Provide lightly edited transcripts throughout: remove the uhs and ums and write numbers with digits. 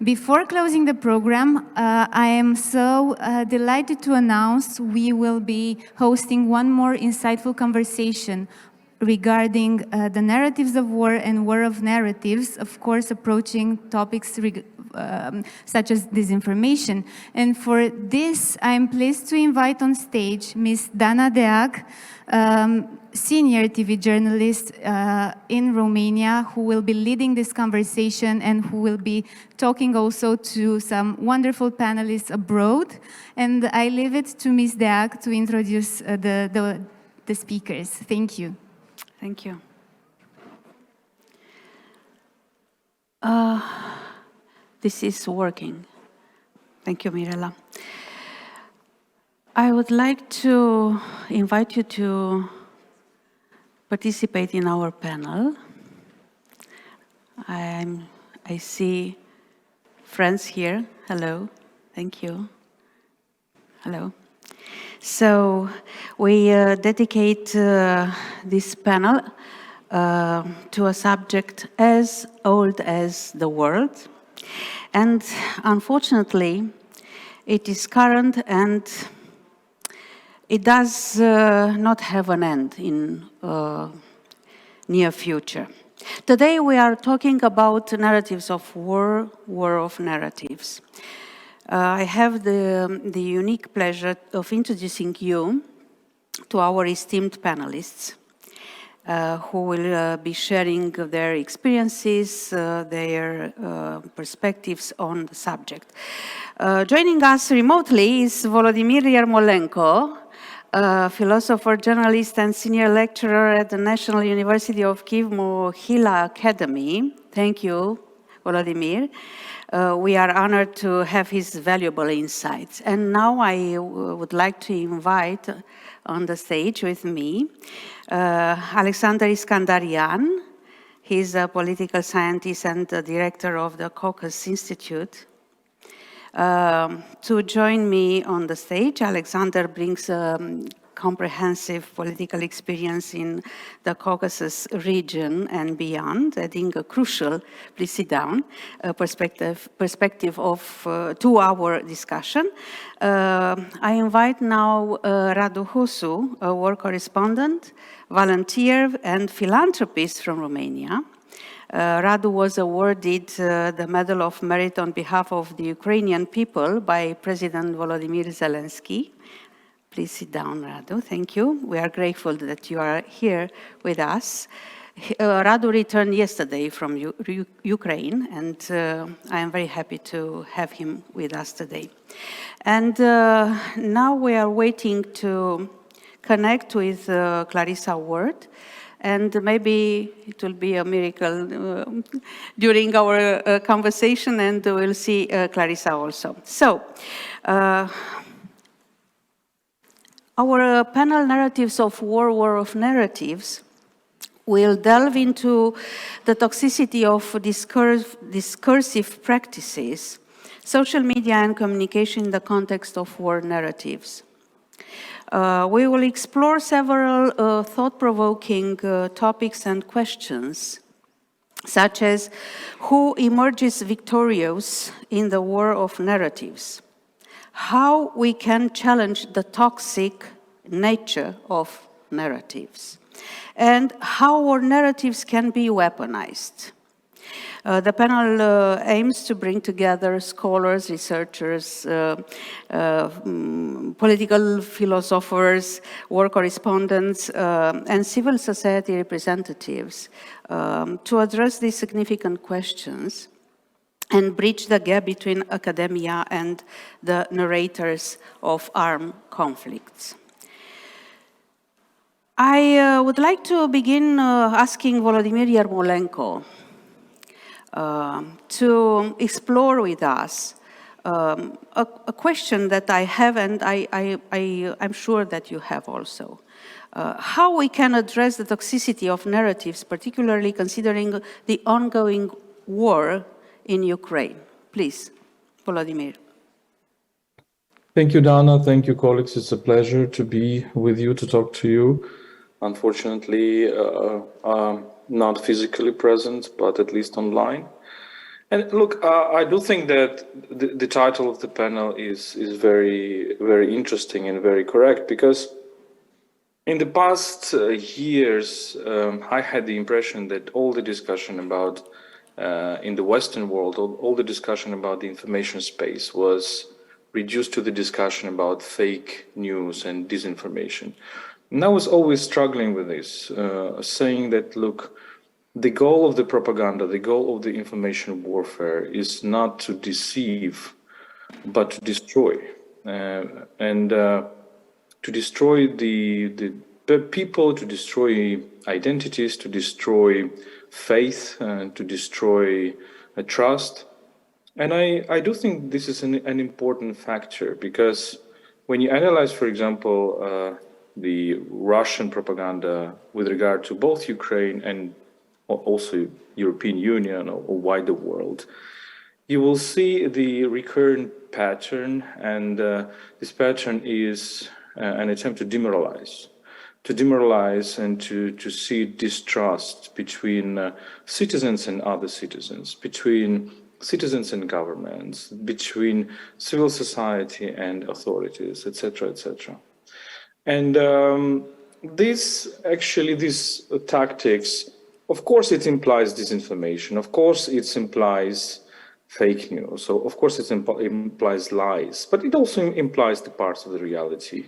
Before closing the program, I am so delighted to announce we will be hosting one more insightful conversation regarding the narratives of war and war of narratives, of course, approaching topics such as disinformation. And for this, I am pleased to invite on stage Ms. Dana Deac, senior TV journalist in Romania, who will be leading this conversation and who will be talking also to some wonderful panelists abroad. And I leave it to Ms. Deac to introduce the speakers. Thank you. Thank you. This is working. Thank you, Mirela. I would like to invite you to participate in our panel. I see friends here. Hello. Thank you. Hello. So we dedicate this panel to a subject as old as the world. And unfortunately, it is current and it does not have an end in near future. Today we are talking about narratives of war, war of narratives. I have the unique pleasure of introducing you to our esteemed panelists who will be sharing their experiences, their perspectives on the subject. Joining us remotely is Volodymyr Yermolenko, philosopher, journalist, and senior lecturer at the National University of Kyiv Mohyla Academy. Thank you, Volodymyr. We are honored to have his valuable insights. And now I would like to invite on the stage with me Alexander Iskandarian. He's a political scientist and the director of the Caucasus Institute. To join me on the stage, Alexander brings comprehensive political experience in the Caucasus region and beyond, adding a crucial, please sit down, perspective to our discussion. I invite now Radu Husu, a war correspondent, volunteer, and philanthropist from Romania. Radu was awarded the Medal of Merit on behalf of the Ukrainian people by President Volodymyr Zelensky. Please sit down, Radu. Thank you. We are grateful that you are here with us. Radu returned yesterday from Ukraine, and I am very happy to have him with us today. And now we are waiting to connect with Clarissa Ward, and maybe it will be a miracle during our conversation, and we'll see Clarissa also. So, our panel Narratives of War, War of Narratives will delve into the toxicity of discursive practices, social media and communication in the context of war narratives. We will explore several thought-provoking topics and questions, such as who emerges victorious in the war of narratives, how we can challenge the toxic nature of narratives, and how our narratives can be weaponized. The panel aims to bring together scholars, researchers, political philosophers, war correspondents, and civil society representatives to address these significant questions and bridge the gap between academia and the narrators of armed conflicts. I would like to begin asking Volodymyr Yermolenko to explore with us a question that I have, and I'm sure that you have also. How we can address the toxicity of narratives, particularly considering the ongoing war in Ukraine. Please, Volodymyr. Thank you, Dana. Thank you, colleagues. It's a pleasure to be with you, to talk to you. Unfortunately, not physically present, but at least online. And look, I do think that the title of the panel is very, very interesting and very correct, because in the past years, I had the impression that all the discussion about in the Western world, all the discussion about the information space was reduced to the discussion about fake news and disinformation. And I was always struggling with this, saying that, look, the goal of the propaganda, the goal of the information warfare is not to deceive, but to destroy. And to destroy the people, to destroy identities, to destroy faith, to destroy trust. And I do think this is an important factor, because when you analyze, for example, the Russian propaganda with regard to both Ukraine and also European Union or wider world, you will see the recurrent pattern, and this pattern is an attempt to demoralize and to see distrust between citizens and other citizens, between citizens and governments, between civil society and authorities, etc., etc. And these tactics, of course, it implies disinformation. Of course, it implies fake news. So, of course, it implies lies, but it also implies the parts of the reality.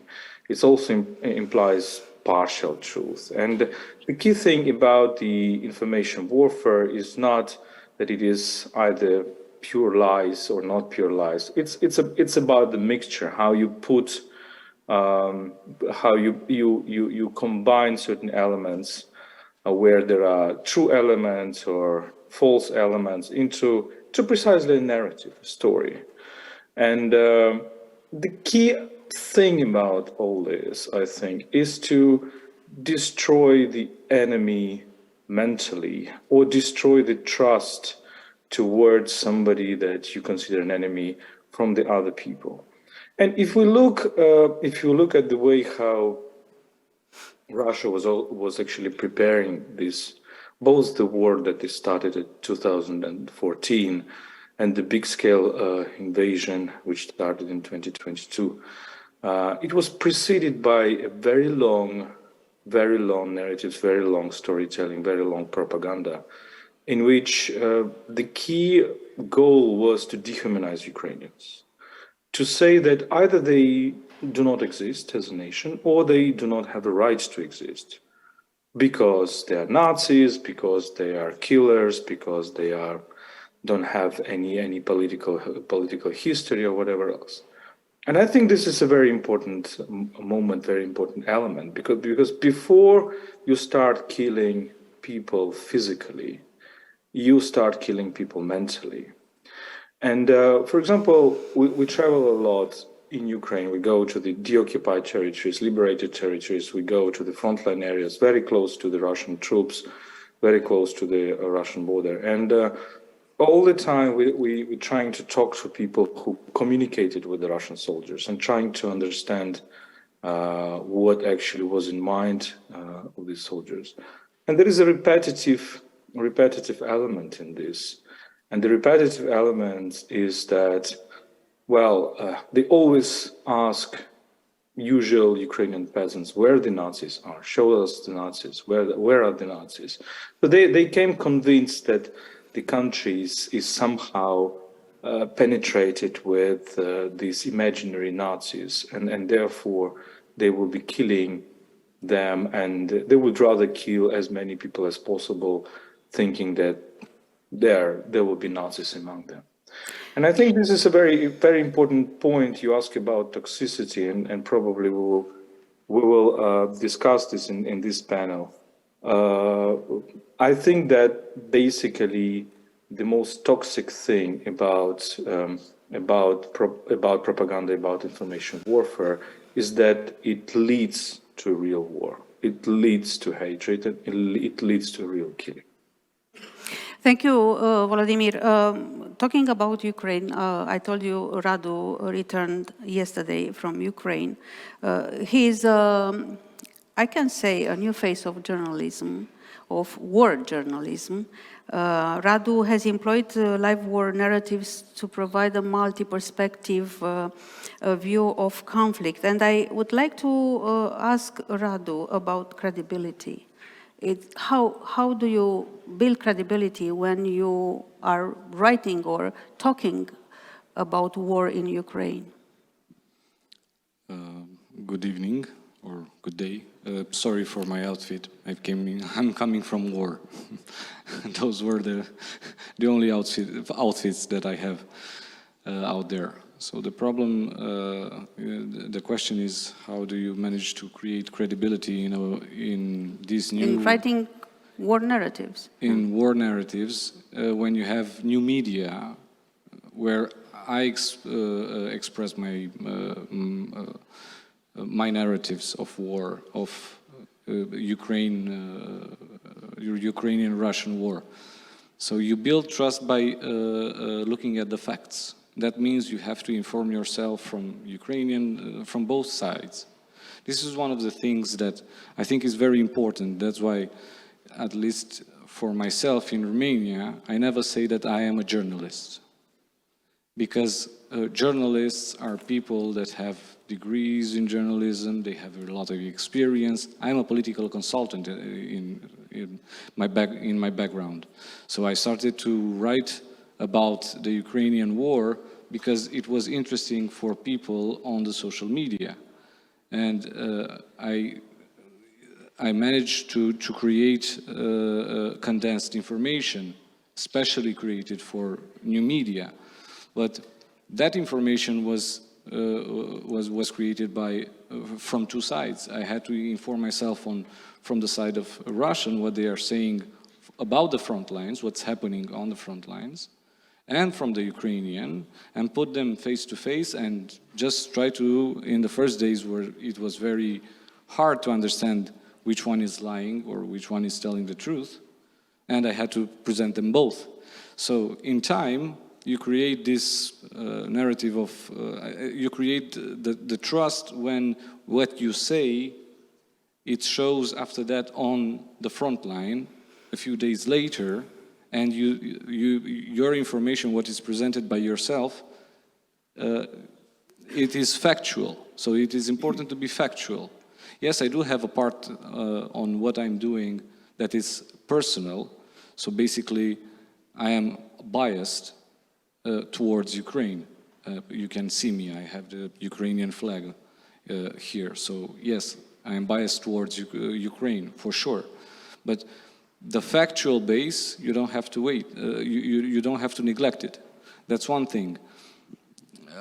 It also implies partial truth. And the key thing about the information warfare is not that it is either pure lies or not pure lies. It's about the mixture, how you put, how you combine certain elements where there are true elements or false elements into precisely a narrative, a story. And the key thing about all this, I think, is to destroy the enemy mentally, or destroy the trust towards somebody that you consider an enemy from the other people. And if you look at the way how Russia was actually preparing this, both the war that they started in 2014 and the big-scale invasion which started in 2022, it was preceded by a very long narratives, very long storytelling, very long propaganda, in which the key goal was to dehumanize Ukrainians, to say that either they do not exist as a nation, or they do not have a right to exist, because they are Nazis, because they are killers, because they don't have any political history or whatever else. And I think this is a very important moment, very important element, because before you start killing people physically, you start killing people mentally. And for example, we travel a lot in Ukraine. We go to the deoccupied territories, liberated territories. We go to the frontline areas, very close to the Russian troops, very close to the Russian border. And all the time we're trying to talk to people who communicated with the Russian soldiers and trying to understand what actually was in mind of these soldiers. And there is a repetitive element in this. And the repetitive element is that, they always ask usual Ukrainian peasants where the Nazis are. Show us the Nazis. Where are the Nazis? So they came convinced that the country is somehow penetrated with these imaginary Nazis, and therefore they will be killing them, and they would rather kill as many people as possible, thinking that there will be Nazis among them. And I think this is a very, very important point. You ask about toxicity, and probably we will discuss this in this panel. I think that basically the most toxic thing about propaganda, about information warfare, is that it leads to real war. It leads to hatred, and it leads to real killing. Thank you, Volodymyr. Talking about Ukraine, I told you Radu returned yesterday from Ukraine. He's, I can say, a new face of journalism, of war journalism. Radu has employed live war narratives to provide a multi-perspective view of conflict. And I would like to ask Radu about credibility. How do you build credibility when you are writing or talking about war in Ukraine? Good evening or good day. Sorry for my outfit. I'm coming from war. Those were the only outfits that I have out there. So the problem, the question is, how do you manage to create credibility in these new... In writing war narratives. In war narratives, when you have new media, where I express my my narratives of war, of Ukrainian-Russian war. So you build trust by looking at the facts. That means you have to inform yourself from from both sides. This is one of the things that I think is very important. That's why, at least for myself in Romania, I never say that I am a journalist. Because journalists are people that have degrees in journalism, they have a lot of experience. I'm a political consultant in my background. So I started to write about the Ukrainian war because it was interesting for people on the social media. And I managed to create condensed information, specially created for new media. But that information was created from two sides. I had to inform myself from the side of Russian, what they are saying about the front lines, what's happening on the front lines, and from the Ukrainian, and put them face to face and just try to, in the first days where it was very hard to understand which one is lying or which one is telling the truth, and I had to present them both. So in time, you create this narrative of, you create the trust when what you say, it shows after that on the front line a few days later, and your information, what is presented by yourself, it is factual. So it is important to be factual. Yes, I do have a part on what I'm doing that is personal. So basically, I am biased towards Ukraine. You can see me, I have the Ukrainian flag here. So yes, I am biased towards Ukraine, for sure. But the factual base, you don't have to wait. You don't have to neglect it. That's one thing.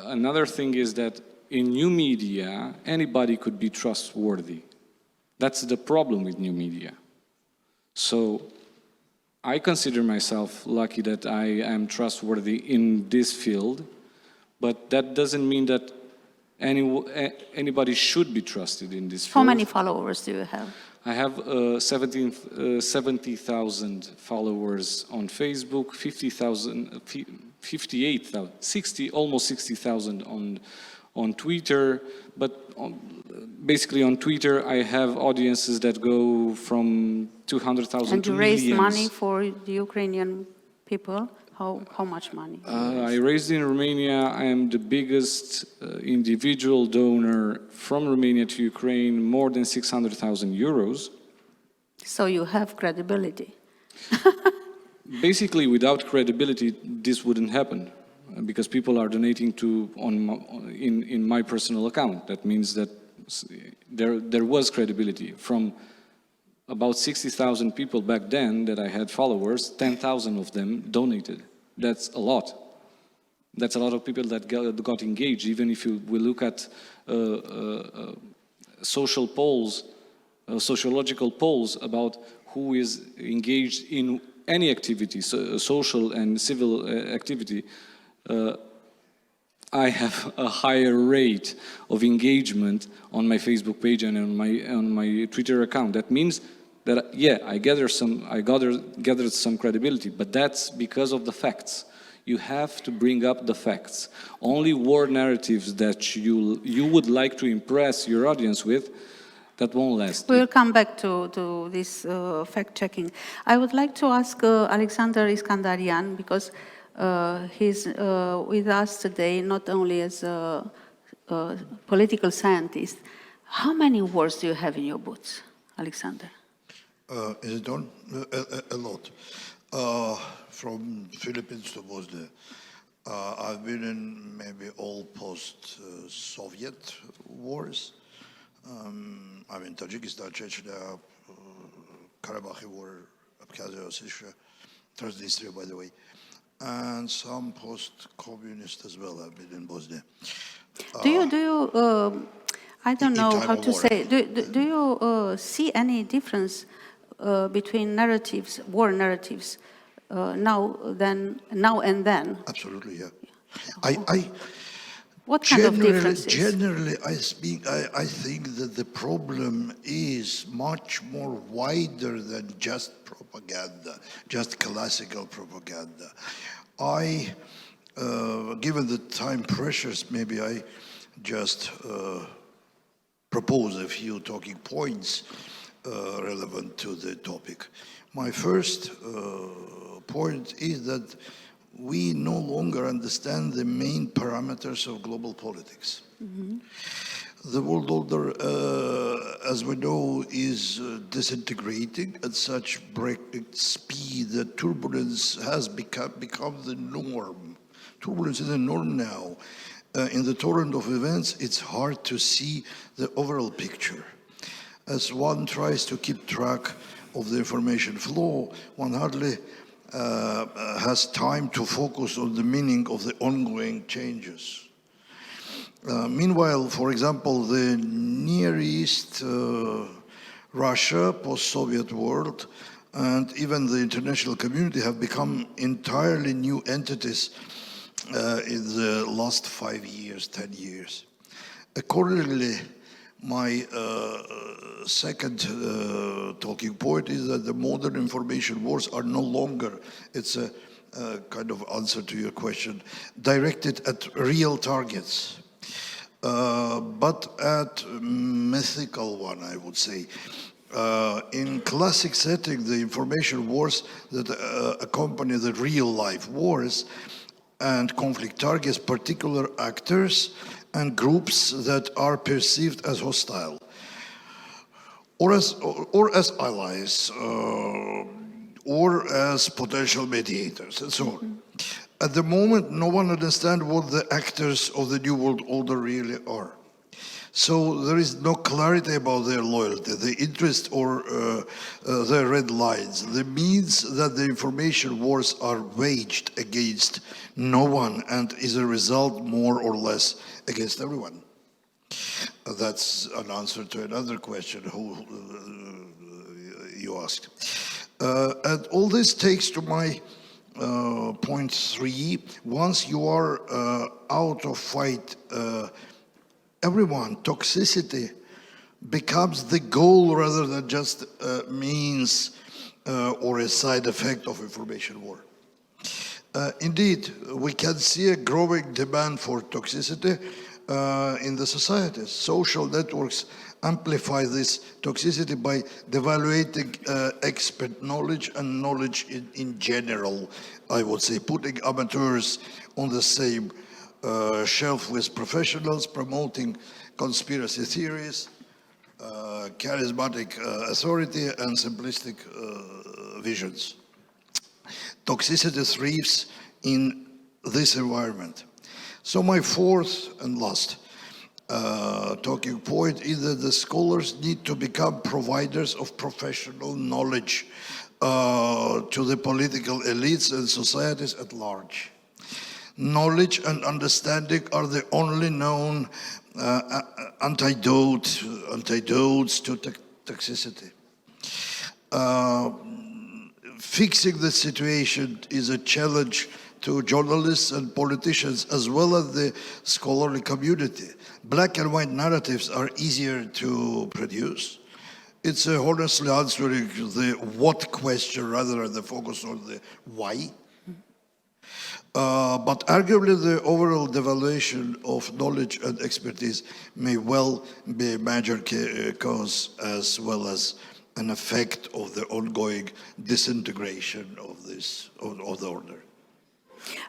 Another thing is that in new media, anybody could be trustworthy. That's the problem with new media. So I consider myself lucky that I am trustworthy in this field, but that doesn't mean that anybody should be trusted in this field. How many followers do you have? I have 70,000 followers on Facebook, 58,000, almost 60,000 on Twitter. But basically on Twitter, I have audiences that go from 200,000 to millions. And you raised money for the Ukrainian people? How much money? I raised in Romania. I am the biggest individual donor from Romania to Ukraine, more than 600,000 euros. So you have credibility. Basically, without credibility, this wouldn't happen, because people are donating in my personal account. That means that there was credibility. From about 60,000 people back then that I had followers, 10,000 of them donated. That's a lot. That's a lot of people that got engaged. Even if we look at social polls, sociological polls about who is engaged in any activity, social and civil activity, I have a higher rate of engagement on my Facebook page and on my Twitter account. That means that, yeah, I gathered some credibility, but that's because of the facts. You have to bring up the facts. Only war narratives that you would like to impress your audience with, That won't last. We will come back to this fact-checking. I would like to ask Alexander Iskandarian, because he's with us today, not only as a political scientist. How many wars do you have in your boots, Alexander? Is it on? A lot. From Philippines to Bosnia. I've been in maybe all post-Soviet wars. I mean, Tajikistan, Chechnya, Karabakh War, Abkhazia, Ossetia, Transnistria, by the way, and some post-communist as well. I've been in Bosnia. Do you? I don't in know time how of to war. say. Do you see any difference between narratives, war narratives, now and then? Absolutely, yeah. What kind of differences? Generally, I think that the problem is much more wider than just propaganda, just classical propaganda. Given the time pressures, maybe I just propose a few talking points relevant to the topic. My first point is that we no longer understand the main parameters of global politics. Mm-hmm. The world order, as we know, is disintegrating at such breakneck speed that turbulence has become the norm. Turbulence is the norm now. In the torrent of events, it's hard to see the overall picture. As one tries to keep track of the information flow, one hardly has time to focus on the meaning of the ongoing changes. Meanwhile, for example, the Near East, Russia, post-Soviet world, and even the international community have become entirely new entities in the last 5 years, 10 years. Accordingly, my second talking point is that the modern information wars are no longer, it's a kind of answer to your question, directed at real targets, but at mythical one, I would say. In classic setting, the information wars that accompany the real-life wars and conflict targets particular actors and groups that are perceived as hostile, or as allies, or as potential mediators, and so on. At the moment, no one understands what the actors of the New World Order really are. So there is no clarity about their loyalty, their interest, or their red lines. That means that the information wars are waged against no one and is a result more or less against everyone. That's an answer to another question who you asked. And all this takes to my point 3. Once you are out of fight, everyone, toxicity becomes the goal rather than just a means or a side effect of information war. Indeed, we can see a growing demand for toxicity in the societies. Social networks amplify this toxicity by devaluating expert knowledge and knowledge in general, I would say, putting amateurs on the same shelf with professionals, promoting conspiracy theories, charismatic authority, and simplistic visions. Toxicity thrives in this environment. So my fourth and last talking point is that the scholars need to become providers of professional knowledge to the political elites and societies at large. Knowledge and understanding are the only known antidotes to toxicity. Fixing the situation is a challenge to journalists and politicians as well as the scholarly community. Black and white narratives are easier to produce. It's honestly answering the what question rather than the focus on the why. But arguably, the overall devaluation of knowledge and expertise may well be a major cause, as well as an effect of the ongoing disintegration of the order.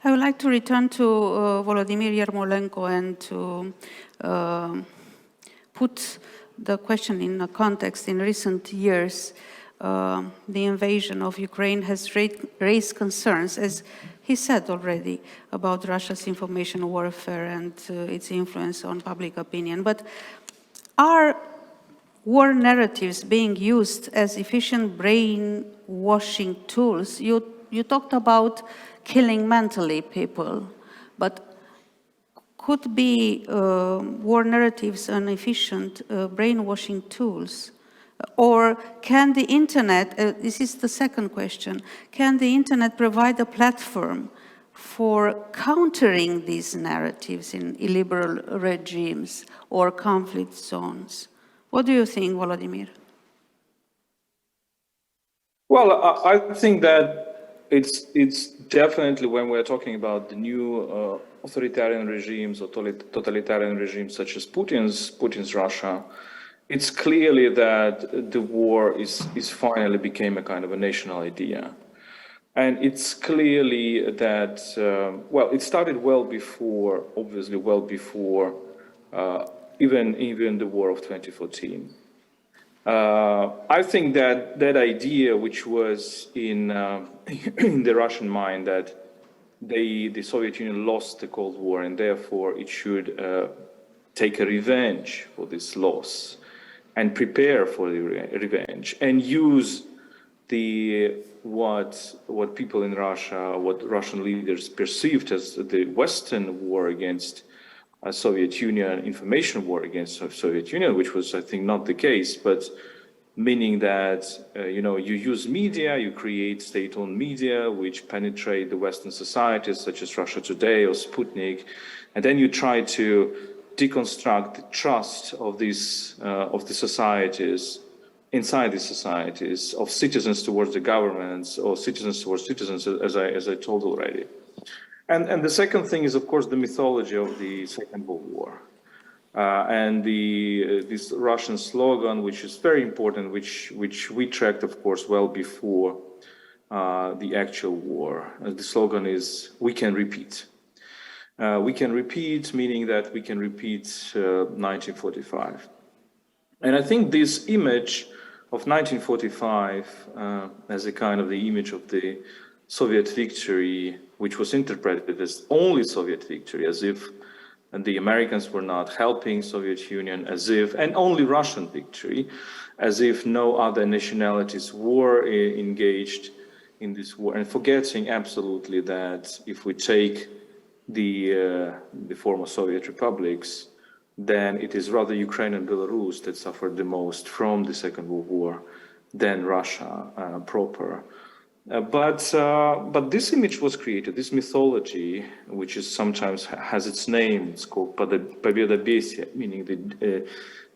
I would like to return to Volodymyr Yermolenko and to put the question in a context. In recent years, the invasion of Ukraine has raised concerns, as he said already, about Russia's information warfare and its influence on public opinion. But are war narratives being used as efficient brainwashing tools? You talked about killing mentally people, but could be war narratives an efficient brainwashing tools? Or can the internet, this is the second question, can the internet provide a platform for countering these narratives in illiberal regimes or conflict zones? What do you think, Volodymyr? Well, I think that it's definitely, when we're talking about the new authoritarian regimes or totalitarian regimes such as Putin's Russia, it's clearly that the war is finally became a kind of a national idea. And it's clearly that, well, it started well before, obviously well before even the war of 2014. I think that idea, which was in the Russian mind, that the Soviet Union lost the Cold War and therefore it should take a revenge for this loss and prepare for the revenge and use what people in Russia, what Russian leaders perceived as the Western war against Soviet Union, information war against Soviet Union, which was, I think, not the case, but meaning that, you use media, you create state-owned media, which penetrate the Western societies, such as Russia Today or Sputnik, and then you try to deconstruct the trust of the societies, inside these societies, of citizens towards the governments or citizens towards citizens, as I told already. And the second thing is, of course, the mythology of the Second World War. And this Russian slogan, which is very important, which we tracked, of course, well before the actual war. The slogan is, "We can repeat." We can repeat, meaning that we can repeat 1945. And I think this image of 1945 as a kind of the image of the Soviet victory, which was interpreted as only Soviet victory, as if the Americans were not helping Soviet Union, as if, and only Russian victory, as if no other nationalities were engaged in this war, and forgetting absolutely that if we take the former Soviet republics, then it is rather Ukraine and Belarus that suffered the most from the Second World War than Russia proper. But this image was created, this mythology, which is sometimes has its name, it's called Победобесие, meaning the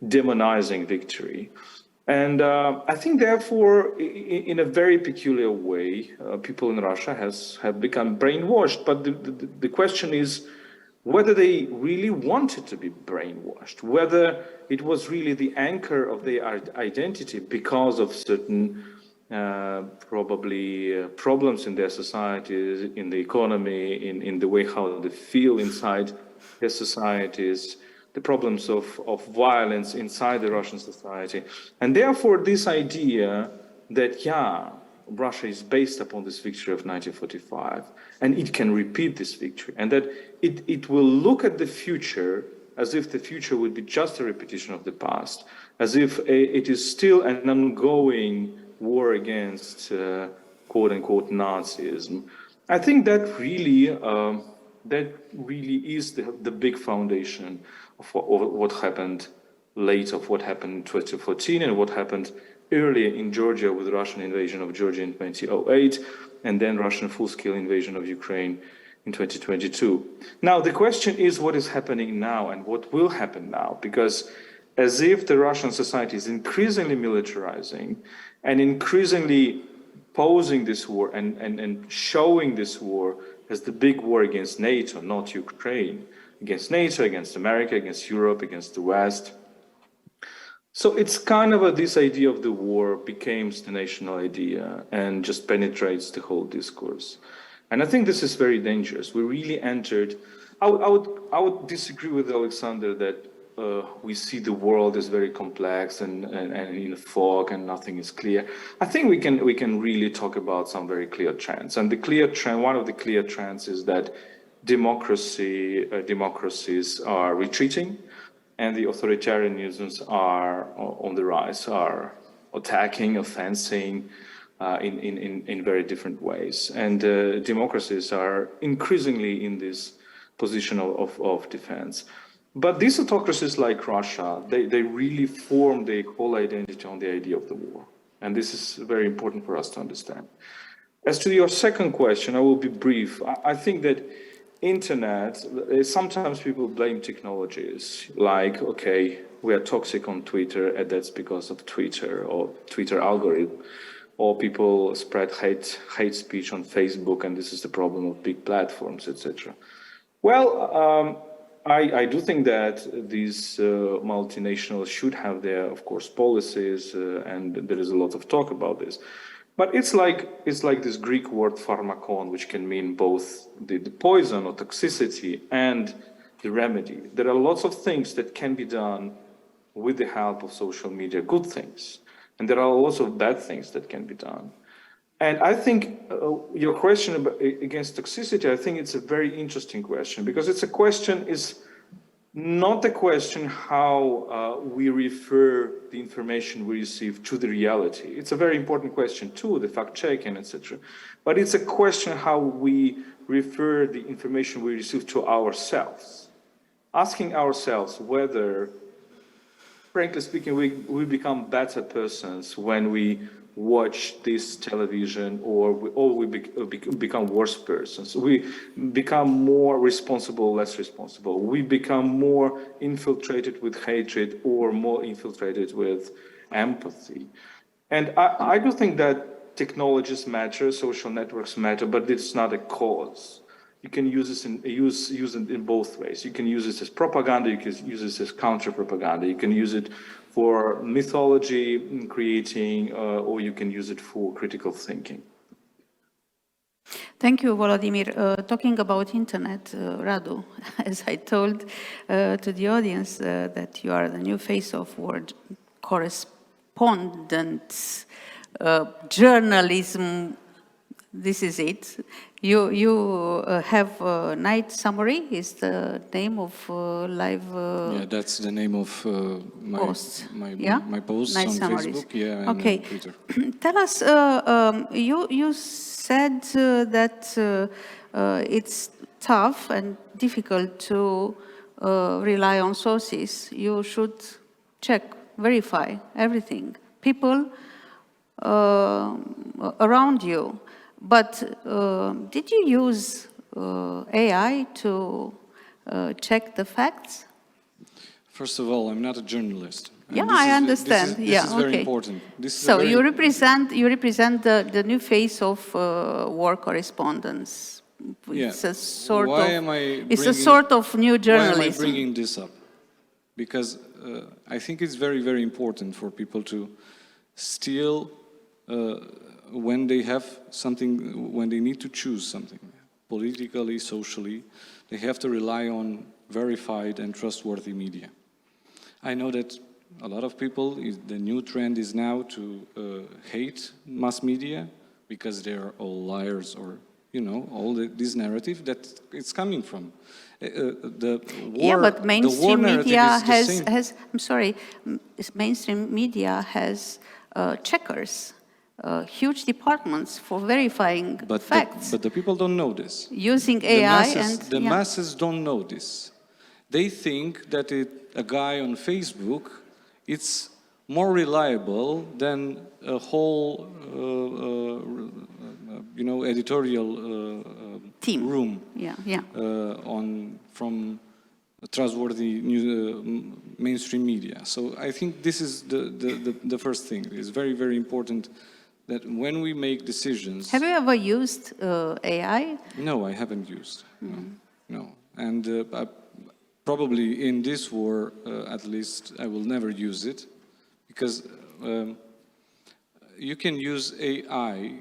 demonizing victory. And I think, therefore, in a very peculiar way, people in Russia have become brainwashed. But the question is whether they really wanted to be brainwashed, whether it was really the anchor of their identity because of certain probably problems in their societies, in the economy, in the way how they feel inside their societies, the problems of violence inside the Russian society. And therefore, this idea that, Russia is based upon this victory of 1945, and it can repeat this victory, and that it will look at the future as if the future would be just a repetition of the past, as if it is still an ongoing war against quote-unquote Nazism. I think that really is the big foundation of what happened later, of what happened in 2014 and what happened earlier in Georgia with the Russian invasion of Georgia in 2008, and then Russian full-scale invasion of Ukraine in 2022. Now, the question is what is happening now and what will happen now, because as if the Russian society is increasingly militarizing and increasingly posing this war and showing this war as the big war against NATO, not Ukraine, against NATO, against America, against Europe, against the West. So it's kind of this idea of the war becomes the national idea and just penetrates the whole discourse. And I think this is very dangerous. We really entered, I would disagree with Alexander that we see the world as very complex and in a fog and nothing is clear. I think we can really talk about some very clear trends. And the clear trend, one of the clear trends is that democracies are retreating, and the authoritarianisms are on the rise, are attacking, offending in very different ways. And democracies are increasingly in this position of defense. But these autocracies like Russia, they really form their whole identity on the idea of the war. And this is very important for us to understand. As to your second question, I will be brief. I think that internet, sometimes people blame technologies like, okay, we are toxic on Twitter and that's because of Twitter or Twitter algorithm, or people spread hate speech on Facebook and this is the problem of big platforms, etc. Well, I do think that these multinationals should have their, of course, policies, and there is a lot of talk about this. But it's like this Greek word pharmakon, which can mean both the poison or toxicity and the remedy. There are lots of things that can be done with the help of social media, good things. And there are lots of bad things that can be done. And I think your question against toxicity, I think it's a very interesting question, because it's a question, is not a question how we refer the information we receive to the reality. It's a very important question too, the fact checking, etc. But it's a question how we refer the information we receive to ourselves. Asking ourselves whether, frankly speaking, we become better persons when we watch this television, or we become worse persons. We become more responsible, less responsible. We become more infiltrated with hatred or more infiltrated with empathy. And I do think that technologies matter, social networks matter, but it's not a cause. You can use this use it in both ways. You can use it as propaganda, you can use it as counter-propaganda, you can use it for mythology creating, or you can use it for critical thinking. Thank you, Volodymyr. Talking about internet, Radu, as I told to the audience that you are the new face of world correspondence, journalism, this is it. You have Night Summary, is the name of live yeah, that's the name of posts. my posts Night on Summaries. Facebook, yeah, and Okay. Twitter. Tell us, you said that it's tough and difficult to rely on sources. You should check, verify everything. People around you. But did you use AI to check the facts? First of all, I'm not a journalist. And Yeah, this I is- understand. This is very okay. important. This is So a very, you represent the new face of war correspondence. Yeah. It's a sort Why of am I it's a bringing- sort of new Why am I journalism. bringing this up? Because I think it's very, very important for people to still, when they have something, when they need to choose something, politically, socially, they have to rely on verified and trustworthy media. I know that a lot of people, the new trend is now to hate mass media because they're all liars, or, you know, all this narrative that it's coming from. The war, Yeah, but mainstream media has I'm sorry, mainstream media has checkers, huge departments for verifying facts. But the people don't know this. Using AI The masses don't know this. They think that a guy on Facebook, it's more reliable than a whole, editorial team room. Yeah. From trustworthy mainstream media. So I think this is the first thing. It's very, very important that when we make decisions... Have you ever used AI? No, I haven't used. No. And probably in this war, at least, I will never use it, because you can use AI,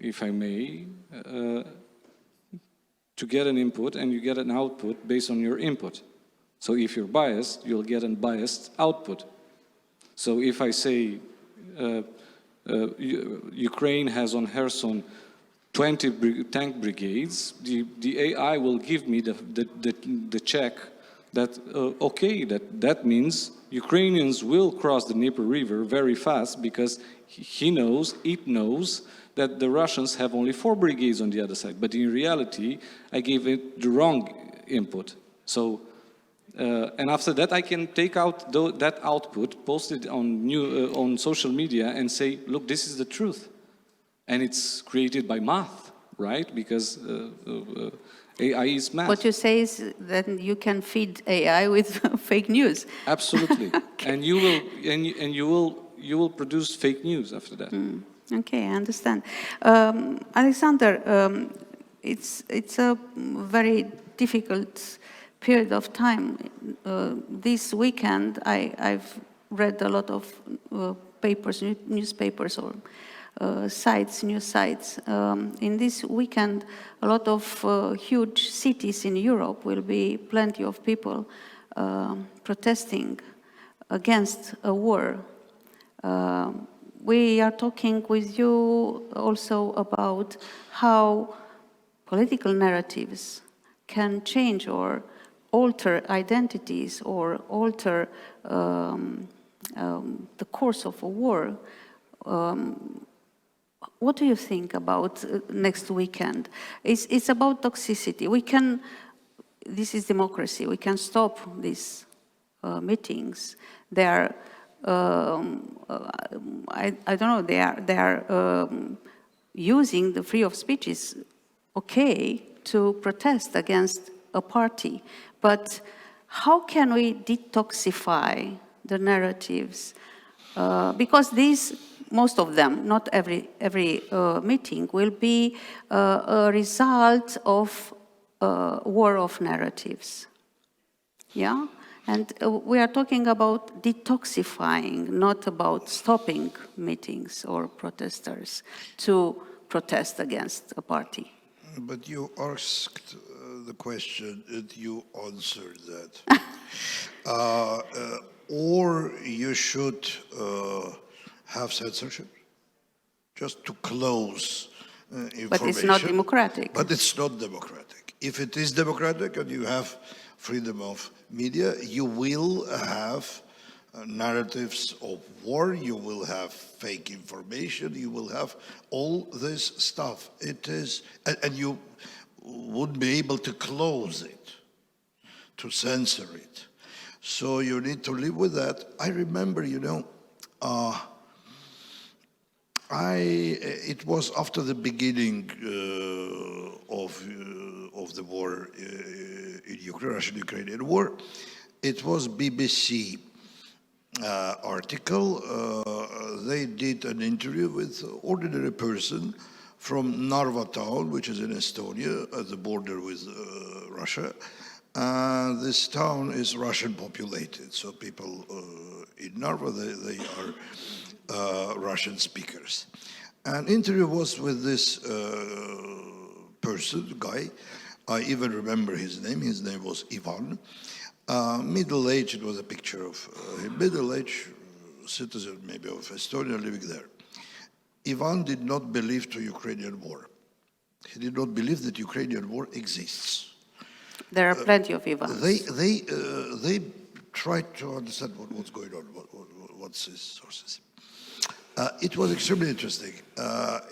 if I may, to get an input, and you get an output based on your input. So if you're biased, you'll get a biased output. So if I say Ukraine has on Kherson 20 tank brigades, the AI will give me the check that, okay, that means Ukrainians will cross the Dnieper River very fast, because it knows that the Russians have only 4 brigades on the other side. But in reality, I gave it the wrong input. So, and after that, I can take out that output, post it on social media, and say, look, this is the truth. And it's created by math, right? Because AI is math. What you say is that you can feed AI with fake news. Absolutely. Okay. And you will produce fake news after that. Okay, I understand. Alexander, it's a very difficult period of time. This weekend, I've read a lot of papers, newspapers, or news sites. In this weekend, a lot of huge cities in Europe will be plenty of people protesting against a war. We are talking with you also about how political narratives can change or alter identities, or alter the course of a war. What do you think about next weekend? It's about toxicity. This is democracy. We can stop these meetings. They are, I don't know, they are using the freedom of speech is okay to protest against a party. But how can we detoxify the narratives? Because most of them, not every meeting, will be a result of a war of narratives. Yeah? And we are talking about detoxifying, not about stopping meetings or protesters to protest against a party. But you asked the question and you answered that. Or you should have censorship, just to close information. But it's not democratic. But it's not democratic. If it is democratic and you have freedom of media, you will have narratives of war, you will have fake information, you will have all this stuff. It is, and you wouldn't be able to close it, to censor it. So you need to live with that. I remember, it was after the beginning of the war in Ukraine, Russian-Ukrainian war. It was BBC article. They did an interview with an ordinary person from Narva town, which is in Estonia, at the border with Russia. This town is Russian populated, so people in Narva, they are Russian speakers. An interview was with this guy. I even remember his name. His name was Ivan. Middle-aged, it was a picture of him, middle-aged citizen maybe of Estonia living there. Ivan did not believe to Ukrainian war. He did not believe that Ukrainian war exists. There are plenty of Ivans. They tried to understand what's going on, what's his sources. It was extremely interesting.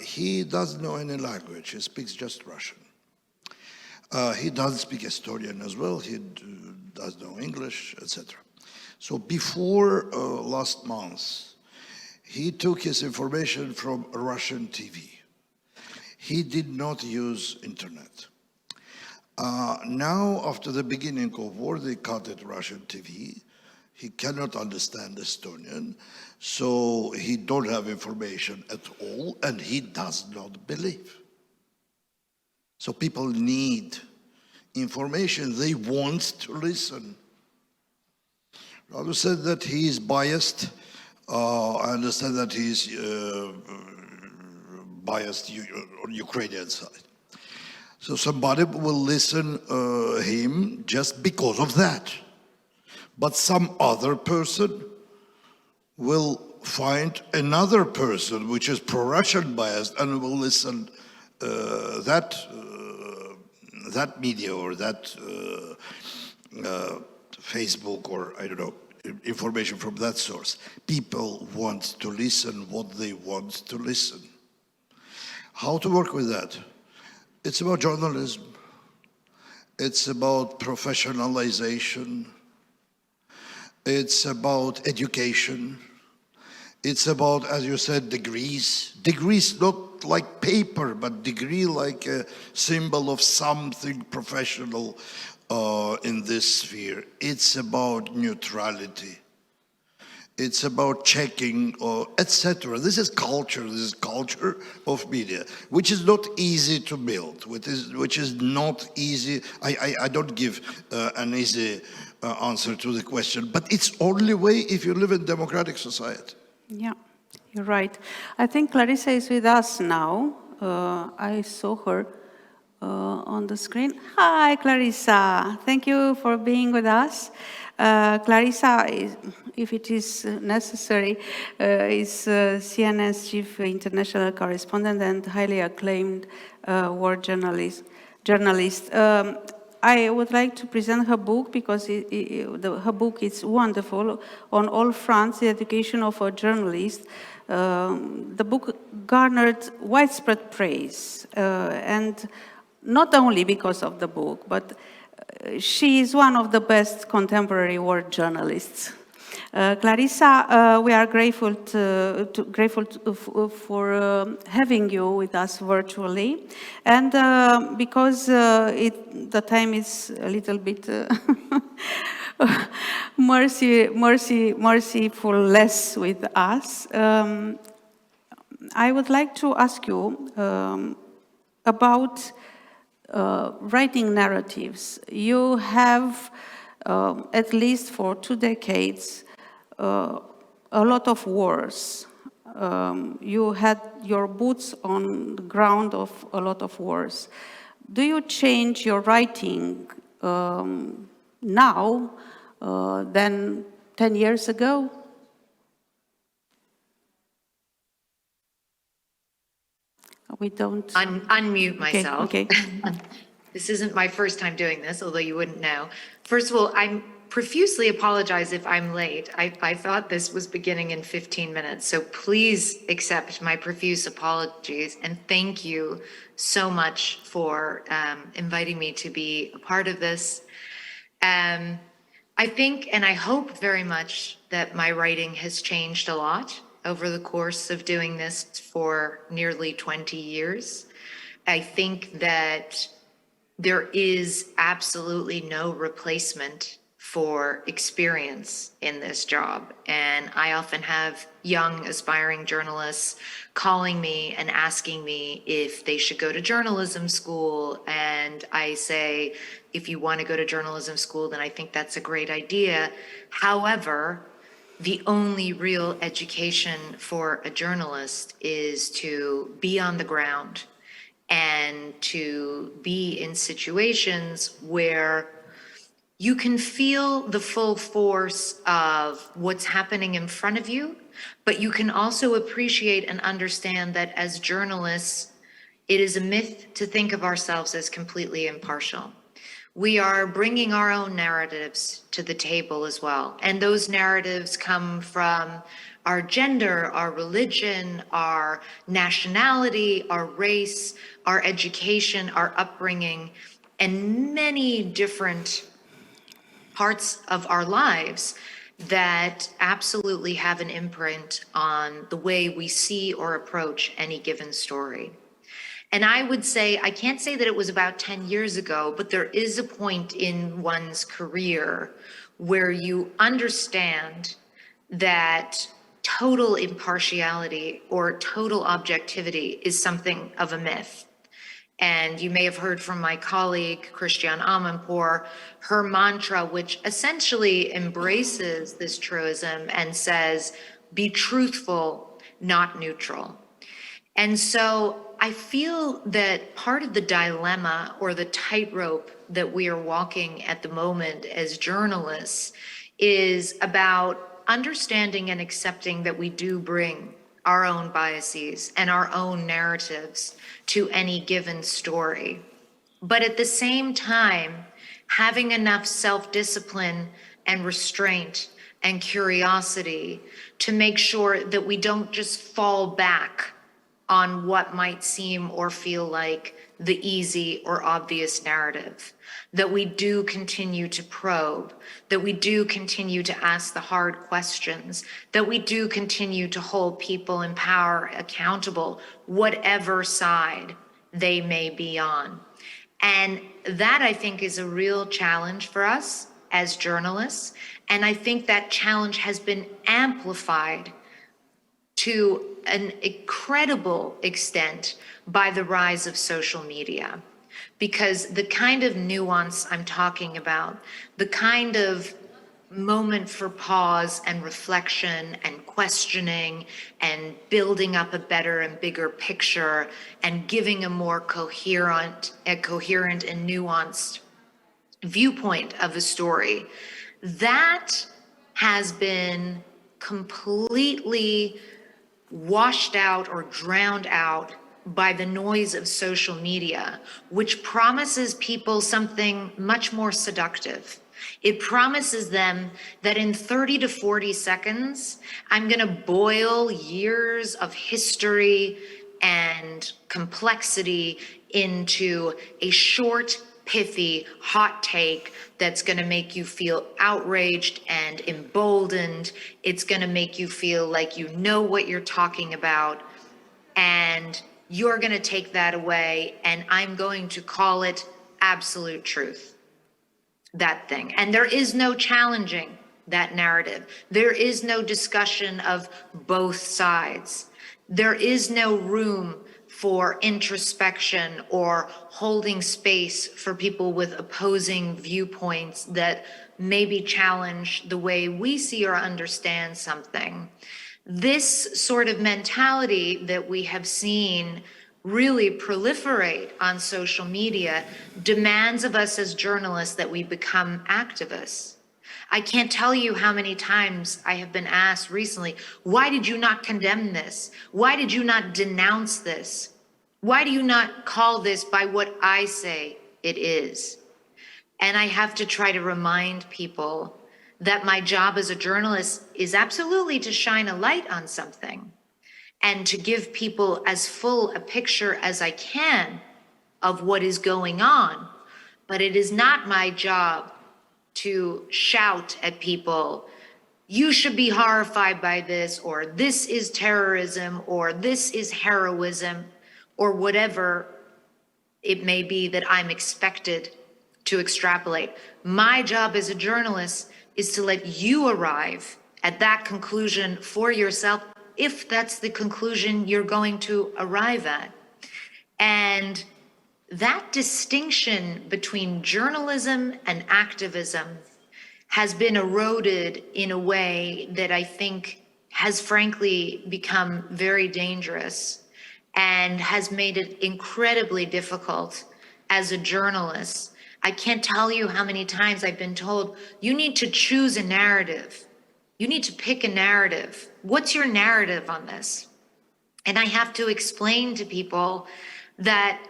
He doesn't know any language. He speaks just Russian. He doesn't speak Estonian as well. He does know English, etc. So before last month, he took his information from Russian TV. He did not use internet. Now, after the beginning of war, they cut it Russian TV. He cannot understand Estonian, so he don't have information at all, and he does not believe. So people need information. They want to listen. Radu said that he is biased. I understand that he's biased on Ukrainian side. So somebody will listen him just because of that. But some other person will find another person which is pro-Russian biased and will listen that media or that Facebook or I don't know, information from that source. People want to listen what they want to listen. How to work with that? It's about journalism. It's about professionalization. It's about education. It's about, as you said, degrees. Degrees not like paper, but degree like a symbol of something professional in this sphere. It's about neutrality. It's about checking, etc. This is culture of media, which is not easy to build, which is not easy. I don't give an easy answer to the question, but it's only way if you live in democratic society. Yeah, you're right. I think Clarissa is with us now. I saw her on the screen. Hi, Clarissa. Thank you for being with us. Clarissa, if it is necessary, is CNN's chief international correspondent and highly acclaimed war journalist. I would like to present her book because her book is wonderful on all fronts, the education of a journalist. The book garnered widespread praise, and not only because of the book, but she is one of the best contemporary war journalists. Clarissa, we are grateful for having you with us virtually, and because the time is a little bit merciful less with us, I would like to ask you about writing narratives. You have, at least for 2 decades, a lot of wars. You had your boots on the ground of a lot of wars. Do you change your writing now than 10 years ago? We don't... Unmute myself. Okay. This isn't my first time doing this, although you wouldn't know. First of all, I profusely apologize if I'm late. I thought this was beginning in 15 minutes, so please accept my profuse apologies, and thank you so much for inviting me to be a part of this. I think, and I hope very much that my writing has changed a lot over the course of doing this for nearly 20 years. I think that there is absolutely no replacement for experience in this job. And I often have young aspiring journalists calling me and asking me if they should go to journalism school. And I say, if you want to go to journalism school, then I think that's a great idea. However, the only real education for a journalist is to be on the ground and to be in situations where you can feel the full force of what's happening in front of you, but you can also appreciate and understand that as journalists, it is a myth to think of ourselves as completely impartial. We are bringing our own narratives to the table as well. And those narratives come from our gender, our religion, our nationality, our race, our education, our upbringing, and many different parts of our lives that absolutely have an imprint on the way we see or approach any given story. And I would say, I can't say that it was about 10 years ago, but there is a point in one's career where you understand that total impartiality or total objectivity is something of a myth. And you may have heard from my colleague, Christiane Amanpour, her mantra, which essentially embraces this truism and says, be truthful, not neutral. And so I feel that part of the dilemma or the tightrope that we are walking at the moment as journalists is about understanding and accepting that we do bring our own biases and our own narratives to any given story. But at the same time, having enough self-discipline and restraint and curiosity to make sure that we don't just fall back on what might seem or feel like the easy or obvious narrative, that we do continue to probe, that we do continue to ask the hard questions, that we do continue to hold people in power accountable, whatever side they may be on. And that, I think, is a real challenge for us as journalists. And I think that challenge has been amplified to an incredible extent by the rise of social media. Because the kind of nuance I'm talking about, the kind of moment for pause and reflection and questioning and building up a better and bigger picture and giving a more coherent and nuanced viewpoint of a story, that has been completely washed out or drowned out by the noise of social media, which promises people something much more seductive. It promises them that in 30 to 40 seconds, I'm going to boil years of history and complexity into a short, pithy, hot take that's going to make you feel outraged and emboldened. It's going to make you feel like you know what you're talking about, and you're going to take that away, and I'm going to call it absolute truth, that thing. And there is no challenging that narrative. There is no discussion of both sides. There is no room for introspection or holding space for people with opposing viewpoints that maybe challenge the way we see or understand something. This sort of mentality that we have seen really proliferate on social media demands of us as journalists that we become activists. I can't tell you how many times I have been asked recently, why did you not condemn this? Why did you not denounce this? Why do you not call this by what I say it is? And I have to try to remind people that my job as a journalist is absolutely to shine a light on something and to give people as full a picture as I can of what is going on. But it is not my job to shout at people, you should be horrified by this, or this is terrorism, or this is heroism, or whatever it may be that I'm expected to extrapolate. My job as a journalist is to let you arrive at that conclusion for yourself, if that's the conclusion you're going to arrive at. And that distinction between journalism and activism has been eroded in a way that I think has frankly become very dangerous and has made it incredibly difficult as a journalist. I can't tell you how many times I've been told, you need to choose a narrative. You need to pick a narrative. What's your narrative on this? And I have to explain to people that